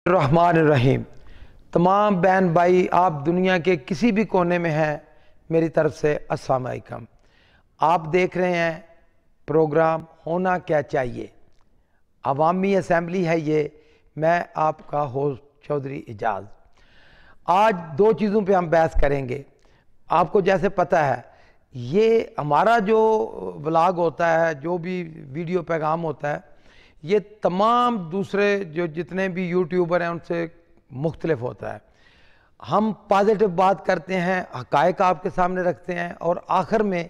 الرحمن الرحیم۔ تمام بہن بھائی آپ دنیا کے کسی بھی کونے میں ہیں، میری طرف سے السلام علیکم۔ آپ دیکھ رہے ہیں پروگرام ہونا کیا چاہیے، عوامی اسمبلی ہے یہ، میں آپ کا ہوسٹ چودھری اعجاز۔ آج دو چیزوں پہ ہم بحث کریں گے۔ آپ کو جیسے پتہ ہے یہ ہمارا جو ولاگ ہوتا ہے، جو بھی ویڈیو پیغام ہوتا ہے، یہ تمام دوسرے جو جتنے بھی یوٹیوبر ہیں ان سے مختلف ہوتا ہے۔ ہم پازیٹیو بات کرتے ہیں، حقائق آپ کے سامنے رکھتے ہیں، اور آخر میں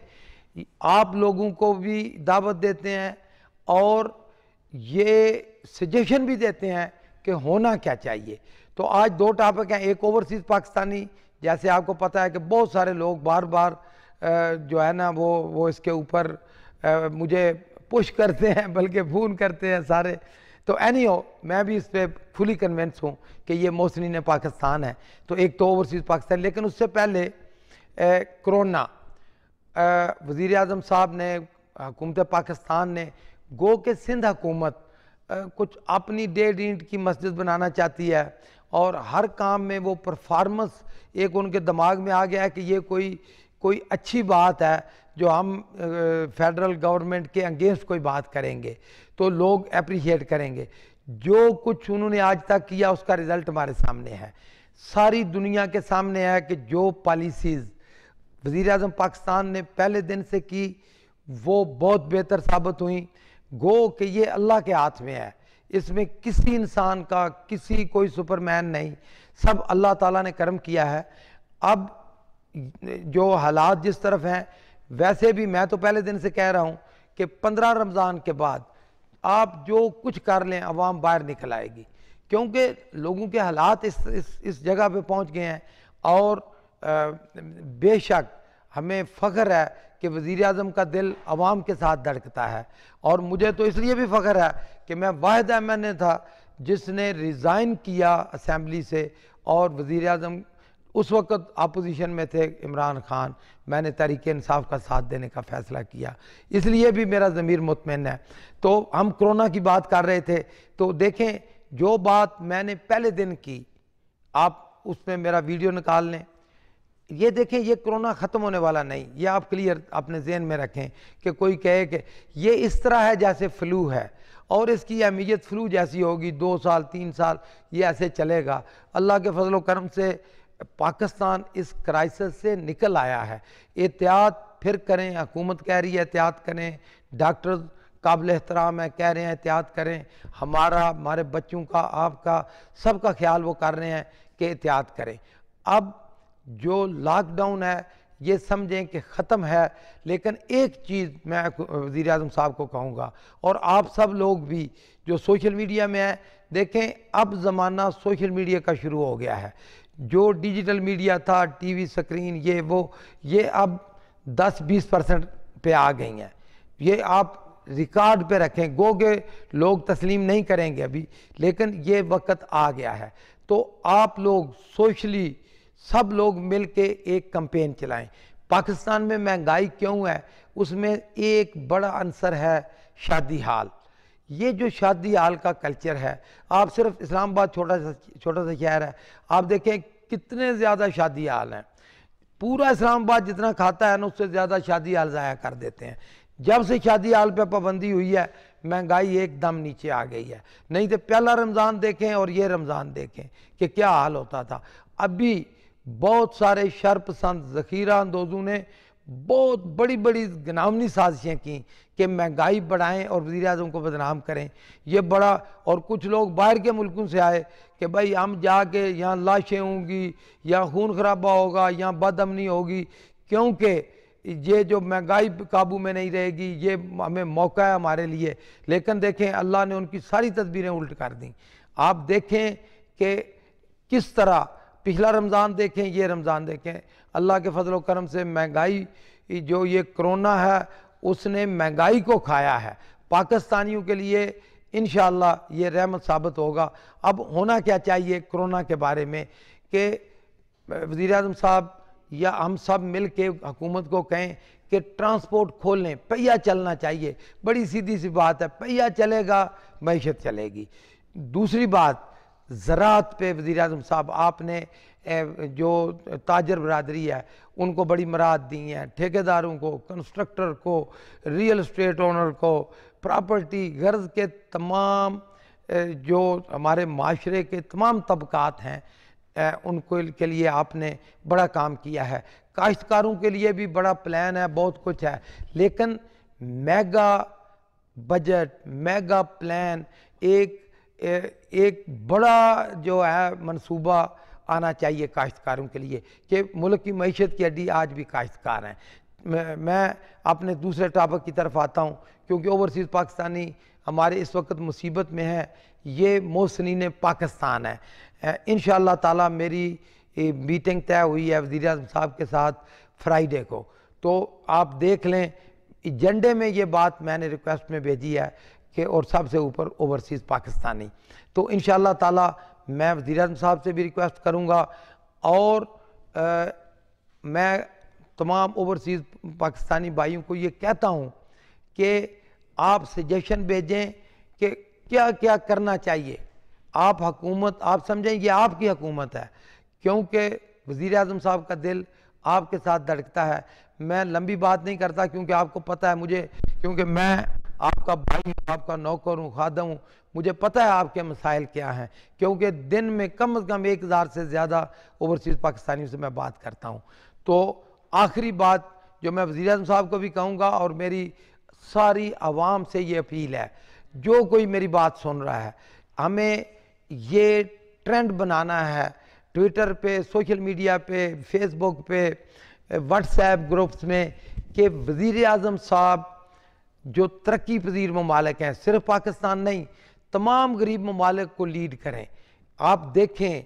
آپ لوگوں کو بھی دعوت دیتے ہیں اور یہ سجیشن بھی دیتے ہیں کہ ہونا کیا چاہیے۔ تو آج دو ٹاپک ہیں، ایک اوورسیز پاکستانی، جیسے آپ کو پتہ ہے کہ بہت سارے لوگ بار بار جو ہے نا وہ اس کے اوپر مجھے پش کرتے ہیں، بلکہ فون کرتے ہیں سارے۔ تو میں بھی اس پہ فلی کنونس ہوں کہ یہ محسنین پاکستان ہے۔ تو ایک تو اوورسیز پاکستان، لیکن اس سے پہلے کرونا، وزیر اعظم صاحب نے، حکومت پاکستان نے، گو کہ سندھ حکومت کچھ اپنی 1.5 اینٹ کی مسجد بنانا چاہتی ہے، اور ہر کام میں وہ پرفارمنس ایک ان کے دماغ میں آ گیا ہے کہ یہ کوئی اچھی بات ہے جو ہم فیڈرل گورنمنٹ کے انگینسٹ کوئی بات کریں گے تو لوگ اپریشیٹ کریں گے۔ جو کچھ انہوں نے آج تک کیا اس کا رزلٹ ہمارے سامنے ہے، ساری دنیا کے سامنے ہے کہ جو پالیسیز وزیر اعظم پاکستان نے پہلے دن سے کی وہ بہت بہتر ثابت ہوئیں۔ گو کہ یہ اللہ کے ہاتھ میں ہے، اس میں کسی انسان کا کوئی سپرمین نہیں، سب اللہ تعالیٰ نے کرم کیا ہے۔ اب جو حالات جس طرف ہیں، ویسے بھی میں تو پہلے دن سے کہہ رہا ہوں کہ 15 رمضان کے بعد آپ جو کچھ کر لیں عوام باہر نکل آئے گی، کیونکہ لوگوں کے حالات اس جگہ پہ پہنچ گئے ہیں۔ اور بے شک ہمیں فخر ہے کہ وزیر اعظم کا دل عوام کے ساتھ دھڑکتا ہے، اور مجھے تو اس لیے بھی فخر ہے کہ میں واحد ایم این اے تھا جس نے ریزائن کیا اسمبلی سے، اور وزیر اعظم اس وقت اپوزیشن میں تھے عمران خان، میں نے تحریک انصاف کا ساتھ دینے کا فیصلہ کیا، اس لیے بھی میرا ضمیر مطمئن ہے۔ تو ہم کرونا کی بات کر رہے تھے، تو دیکھیں جو بات میں نے پہلے دن کی، آپ اس میں میرا ویڈیو نکال لیں، یہ دیکھیں یہ کرونا ختم ہونے والا نہیں، یہ آپ کلیئر اپنے ذہن میں رکھیں کہ کوئی کہے کہ یہ اس طرح ہے جیسے فلو ہے، اور اس کی اہمیت فلو جیسی ہوگی، 2 سال 3 سال یہ ایسے چلے گا۔ اللہ کے فضل و کرم سے پاکستان اس کرائسس سے نکل آیا ہے۔ احتیاط پھر کریں، حکومت کہہ رہی ہے احتیاط کریں، ڈاکٹرز قابل احترام ہے، کہہ رہے ہیں احتیاط کریں، ہمارے بچوں کا، آپ کا، سب کا خیال وہ کر رہے ہیں کہ احتیاط کریں۔ اب جو لاک ڈاؤن ہے یہ سمجھیں کہ ختم ہے، لیکن ایک چیز میں وزیر اعظم صاحب کو کہوں گا، اور آپ سب لوگ بھی جو سوشل میڈیا میں ہیں، دیکھیں اب زمانہ سوشل میڈیا کا شروع ہو گیا ہے۔ جو ڈیجیٹل میڈیا تھا، ٹی وی سکرین، یہ اب 10-20% پہ آ گئی ہیں۔ یہ آپ ریکارڈ پہ رکھیں، گو کہ لوگ تسلیم نہیں کریں گے ابھی، لیکن یہ وقت آ گیا ہے۔ تو آپ لوگ سوشلی سب لوگ مل کے ایک کمپین چلائیں۔ پاکستان میں مہنگائی کیوں ہے؟ اس میں ایک بڑا عنصر ہے شادی ہال۔ یہ جو شادی ہال کا کلچر ہے، آپ صرف اسلام آباد چھوٹا سا شہر ہے، آپ دیکھیں کتنے زیادہ شادی ہال ہیں۔ پورا اسلام آباد جتنا کھاتا ہے نا اس سے زیادہ شادی ہال ضائع کر دیتے ہیں۔ جب سے شادی ہال پہ پابندی ہوئی ہے مہنگائی ایک دم نیچے آ گئی ہے، نہیں تو پہلا رمضان دیکھیں اور یہ رمضان دیکھیں کہ کیا حال ہوتا تھا۔ ابھی بہت سارے شرپسند ذخیرہ اندوزوں نے بہت بڑی گناونی سازشیں کی کہ مہنگائی بڑھائیں اور وزیر اعظم کو بدنام کریں۔ یہ بڑا، اور کچھ لوگ باہر کے ملکوں سے آئے کہ بھائی ہم جا کے یہاں لاشیں ہوں گی یا خون خرابہ ہوگا یا بد امنی ہوگی، کیونکہ یہ جو مہنگائی قابو میں نہیں رہے گی، یہ ہمیں موقع ہے ہمارے لیے۔ لیکن دیکھیں اللہ نے ان کی ساری تدبیریں الٹ کر دیں۔ آپ دیکھیں کہ کس طرح پچھلا رمضان دیکھیں، یہ رمضان دیکھیں، اللہ کے فضل و کرم سے مہنگائی، جو یہ کرونا ہے اس نے مہنگائی کو کھایا ہے۔ پاکستانیوں کے لیے انشاءاللہ یہ رحمت ثابت ہوگا۔ اب ہونا کیا چاہیے کرونا کے بارے میں کہ وزیر اعظم صاحب یا ہم سب مل کے حکومت کو کہیں کہ ٹرانسپورٹ کھولیں، پہیہ چلنا چاہیے۔ بڑی سیدھی سی بات ہے، پہیہ چلے گا معیشت چلے گی۔ دوسری بات، زراعت پہ وزیر اعظم صاحب آپ نے جو تاجر برادری ہے ان کو بڑی مراد دی ہیں، ٹھیکیداروں کو، کنسٹرکٹر کو، ریئل اسٹیٹ اونر کو، پراپرٹی غرض کے تمام جو ہمارے معاشرے کے تمام طبقات ہیں ان کو کے لیے آپ نے بڑا کام کیا ہے۔ کاشتکاروں کے لیے بھی بڑا پلان ہے، بہت کچھ ہے، لیکن میگا بجٹ، میگا پلان، ایک بڑا جو ہے منصوبہ آنا چاہیے کاشتکاروں کے لیے کہ ملک کی معیشت کی ہڈی آج بھی کاشتکار ہیں۔ میں اپنے دوسرے ٹاپک کی طرف آتا ہوں، کیونکہ اوورسیز پاکستانی ہمارے اس وقت مصیبت میں ہے، یہ محسنین پاکستان ہے۔ انشاءاللہ تعالی میری میٹنگ طے ہوئی ہے وزیر اعظم صاحب کے ساتھ فرائیڈے کو، تو آپ دیکھ لیں ایجنڈے میں یہ بات میں نے ریکویسٹ میں بھیجی ہے کہ اور سب سے اوپر اوورسیز پاکستانی، تو انشاءاللہ تعالی میں وزیر اعظم صاحب سے بھی ریکویسٹ کروں گا، اور میں تمام اوورسیز پاکستانی بھائیوں کو یہ کہتا ہوں کہ آپ سجیشن بھیجیں کہ کیا کیا کرنا چاہیے۔ آپ حکومت، آپ سمجھیں یہ آپ کی حکومت ہے، کیونکہ وزیر اعظم صاحب کا دل آپ کے ساتھ دھڑکتا ہے۔ میں لمبی بات نہیں کرتا کیونکہ آپ کو پتہ ہے مجھے، کیونکہ میں آپ کا بھائی ہوں، آپ کا نوکر ہوں، خادم ہوں، مجھے پتہ ہے آپ کے مسائل کیا ہیں، کیونکہ دن میں کم از کم 1000 سے زیادہ اوورسیز پاکستانیوں سے میں بات کرتا ہوں۔ تو آخری بات جو میں وزیر اعظم صاحب کو بھی کہوں گا اور میری ساری عوام سے یہ اپیل ہے، جو کوئی میری بات سن رہا ہے، ہمیں یہ ٹرینڈ بنانا ہے ٹویٹر پہ، سوشل میڈیا پہ، فیس بک پہ، واٹس ایپ گروپس میں، کہ وزیر اعظم صاحب جو ترقی پذیر ممالک ہیں، صرف پاکستان نہیں، تمام غریب ممالک کو لیڈ کریں۔ آپ دیکھیں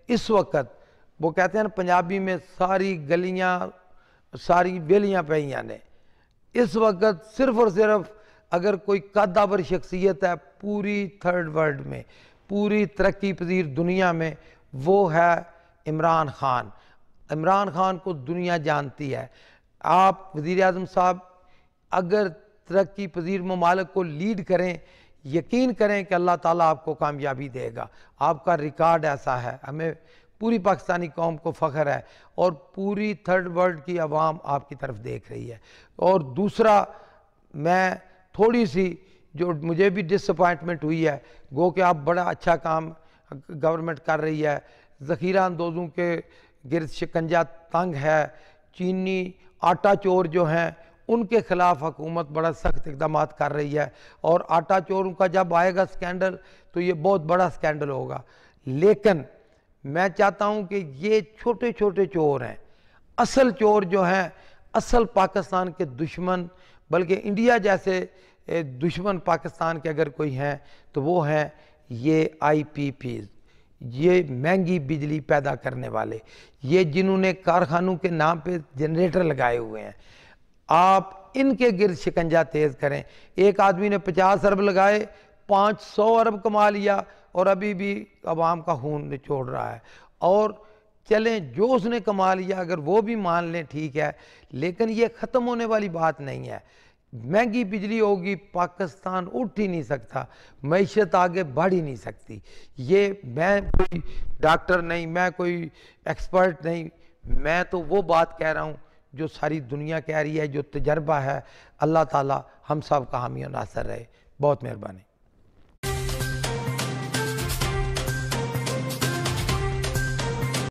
اس وقت وہ کہتے ہیں نا پنجابی میں، ساری گلیاں ساری بیلیاں پہیاں نے، اس وقت صرف اور صرف اگر کوئی قدآور شخصیت ہے پوری تھرڈ ورلڈ میں، پوری ترقی پذیر دنیا میں، وہ ہے عمران خان۔ عمران خان کو دنیا جانتی ہے۔ آپ وزیر اعظم صاحب اگر ترقی پذیر ممالک کو لیڈ کریں، یقین کریں کہ اللہ تعالیٰ آپ کو کامیابی دے گا۔ آپ کا ریکارڈ ایسا ہے، ہمیں پوری پاکستانی قوم کو فخر ہے، اور پوری تھرڈ ورلڈ کی عوام آپ کی طرف دیکھ رہی ہے۔ اور دوسرا، میں تھوڑی سی جو مجھے بھی ڈس اپوائنٹمنٹ ہوئی ہے، گو کہ آپ بڑا اچھا کام گورنمنٹ کر رہی ہے، ذخیرہ اندوزوں کے گرد شکنجہ تنگ ہے، چینی آٹا چور جو ہیں ان کے خلاف حکومت بڑا سخت اقدامات کر رہی ہے، اور آٹا چوروں کا جب آئے گا سکینڈل تو یہ بہت بڑا سکینڈل ہوگا۔ لیکن میں چاہتا ہوں کہ یہ چھوٹے چھوٹے چور ہیں، اصل چور جو ہیں، اصل پاکستان کے دشمن، بلکہ انڈیا جیسے دشمن پاکستان کے اگر کوئی ہیں تو وہ ہیں یہ آئی پی پیز، یہ مہنگی بجلی پیدا کرنے والے، یہ جنہوں نے کارخانوں کے نام پہ جنریٹر لگائے ہوئے ہیں۔ آپ ان کے گرد شکنجہ تیز کریں۔ ایک آدمی نے 50 ارب لگائے، 500 ارب کما لیا، اور ابھی بھی عوام کا خون نچوڑ رہا ہے۔ اور چلیں جو اس نے کما لیا اگر وہ بھی مان لیں ٹھیک ہے، لیکن یہ ختم ہونے والی بات نہیں ہے۔ مہنگی بجلی ہوگی، پاکستان اٹھ ہی نہیں سکتا، معیشت آگے بڑھ ہی نہیں سکتی۔ یہ میں کوئی ڈاکٹر نہیں، میں کوئی ایکسپرٹ نہیں، میں تو وہ بات کہہ رہا ہوں جو ساری دنیا کہہ رہی ہے، جو تجربہ ہے۔ اللہ تعالی ہم سب کا حامی و ناصر رہے۔ بہت مہربانی۔